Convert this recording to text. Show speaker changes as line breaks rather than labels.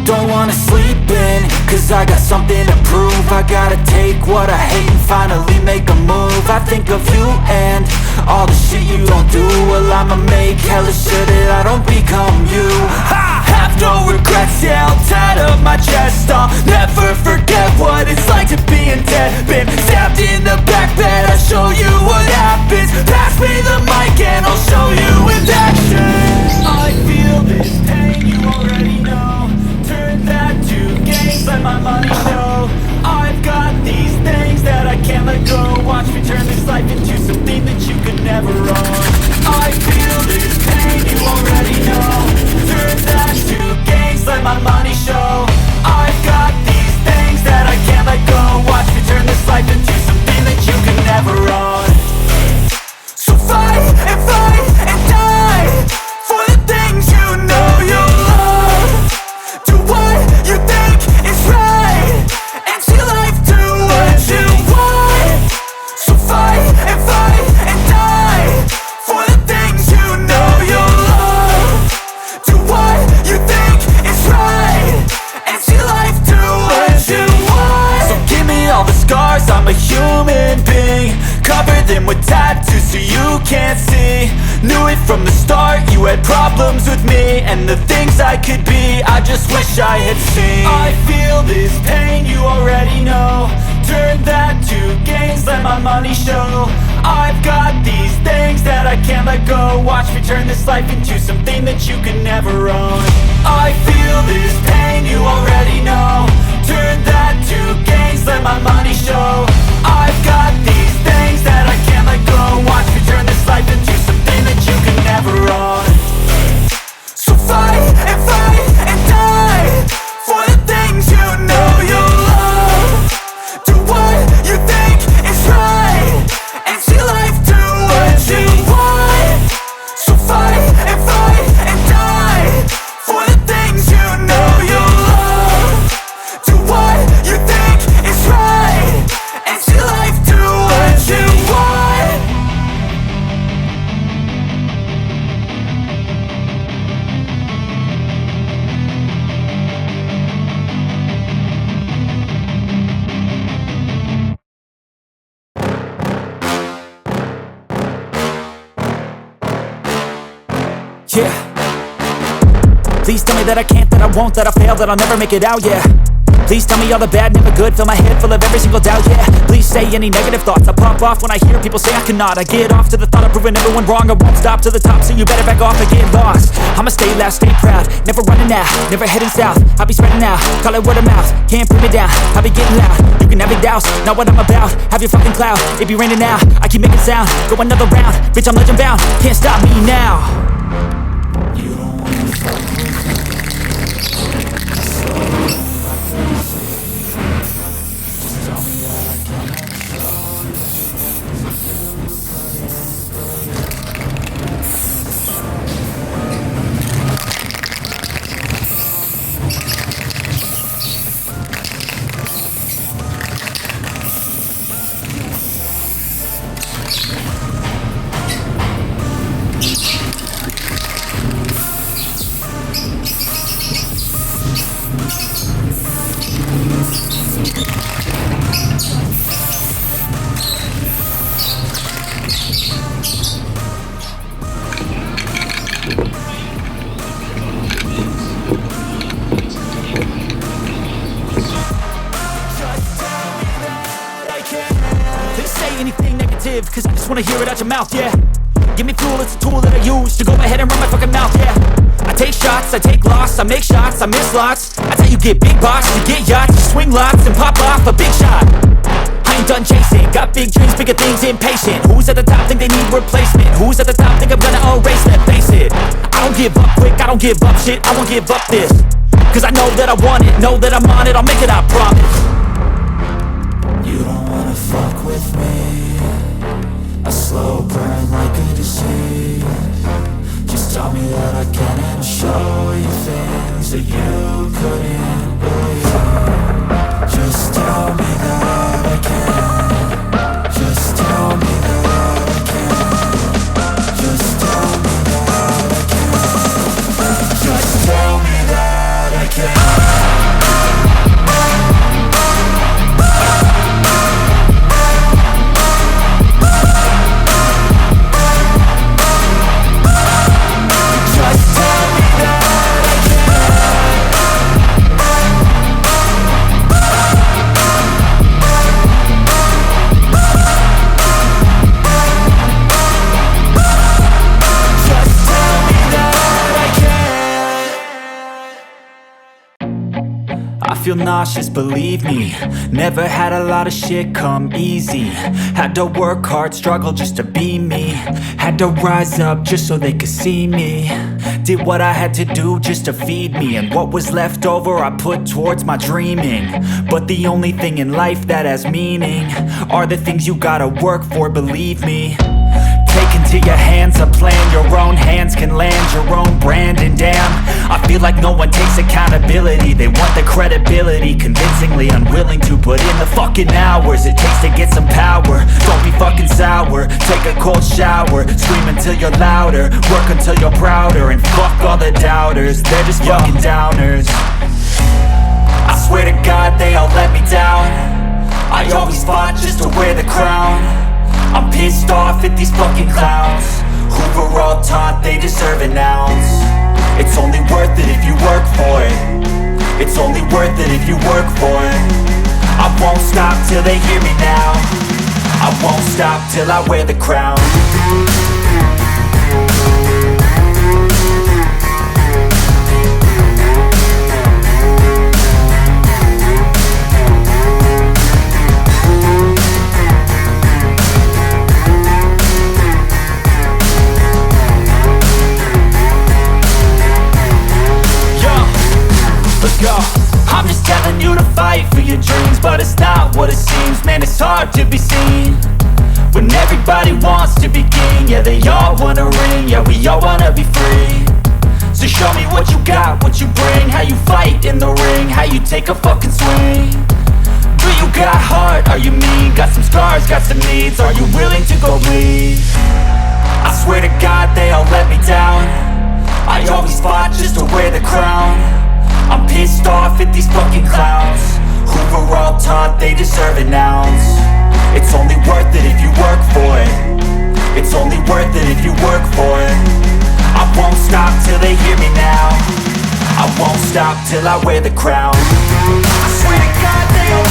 Don't wanna sleep in, cause I got something to prove. I gotta take what I hate and finally make a move. I think of you and all the shit you don't do. Well, I'ma make hella sure that I don't become you. I have no regrets, yeah, I'll tie up my chest. I'll never forget what it's like to be in debt. Been stabbed in the back bed, I'll show you what happens. Pass me the mic and I'll show you with action. I feel this pain, you already know. Turn that to gains, let my money show. I've got these things that I can't let go. Watch me turn this life into something that you could never own. I feel this pain, you already know. Turn that to gains, let my money show. I've got these things that I can't let go. Watch me turn this life into something that you could never own. So fight and die for the things you know you love. Do what you think is right, and see life do what you want. So fight and die for the things you know you love. Do what you think is right, and see life do what you want. So give me all the scars, I'm a human being. Cover them with tattoos so you can't see. Knew it from the start, you had problems with me and the things I could be, I just wish I had seen. I feel this pain, you already know. Turn that to gains, let my money show. I've got these things that I can't let go. Watch me turn this life into something that you can never own. I feel this pain, you already know. Turn that to gains, let my money show. I've got these things that I can't let go. Watch me turn this life into something that you can never own. So fight and die for the things you know you love. Do what you think is right, and see life do what you want. So fight and die for the things you know you love. Do what you think is right, and see life do what you want. Yeah. Please tell me that I can't, that I won't, that I'll fail, that I'll never make it out, yeah. Please tell me all the bad, never good, fill my head full of every single doubt, yeah. Please say any negative thoughts, I pop off when I hear people say I cannot. I get off to the thought of proving everyone wrong, I won't stop to the top, so you better back off and get lost. I'ma stay loud, stay proud, never running out, never heading south. I'll be spreading out, call it word of mouth, can't put me down, I'll be getting loud. You can have your doubts, not what I'm about, have your fucking cloud, it be raining now, I keep making sound, go another round, bitch I'm legend bound, can't stop me now. You don't wanna fuck with me. Cause I just wanna hear it out your mouth, yeah. Give me fuel, it's a tool that I use to go ahead and run my fucking mouth, yeah. I take shots, I take loss, I make shots, I miss lots. That's how you get big box, you get yachts, you swing
ring locks and pop off a big shot. I ain't done chasing, got big dreams, bigger things, impatient. Who's at the top think they need replacement? Who's at the top think I'm gonna erase them? Face it, I don't give up quick, I don't give up shit, I won't give up this. Cause I know that I want it, know that I'm on it, I'll make it, I promise.
You don't wanna fuck with me, a slow burn like a disease. Just tell me that I can and I'll show you things that you couldn't believe. Just tell me that I can. Just tell me that I can. Just tell me that I can. Just tell me that I can.
I feel nauseous, believe me. Never had a lot of shit come easy. Had to work hard, struggle just to be me. Had to rise up just so they could see me. Did what I had to do just to feed me. And what was left over I put towards my dreaming. But the only thing in life that has meaning are the things you gotta work for, believe me. Take into your hands a plan, your own hands can land your own brand. And damn, I feel like no one takes accountability. They want the credibility, convincingly unwilling to put in the fucking hours it takes to get some power. Don't be fucking sour, take a cold shower, scream until you're louder, work until you're prouder. And fuck all the doubters, they're just fucking downers. I swear to God they all let me down. I always fought just to wear the crown. I'm pissed off at these fucking clowns who were all taught they deserve an ounce. It's only worth it if you work for it. It's only worth it if you work for it. I won't stop till they hear me now. I won't stop till I wear the crown. I'm just telling you to fight for your dreams, but it's not what it seems. Man, it's hard to be seen when everybody wants to be king. Yeah, they all wanna ring, yeah, we all wanna be free. So show me what you got, what you bring, how you fight in the ring, how you take a fucking swing. Do you got heart, are you mean? Got some scars, got some needs, are you willing to go bleed? I swear to God they all let me down. I always fought just to wear the crown. I'm pissed off at these fucking clowns who were all taught they deserve an ounce. It's only worth it if you work for it. It's only worth it if you work for it. I won't stop till they hear me now. I won't stop till I wear the crown. I swear to God they all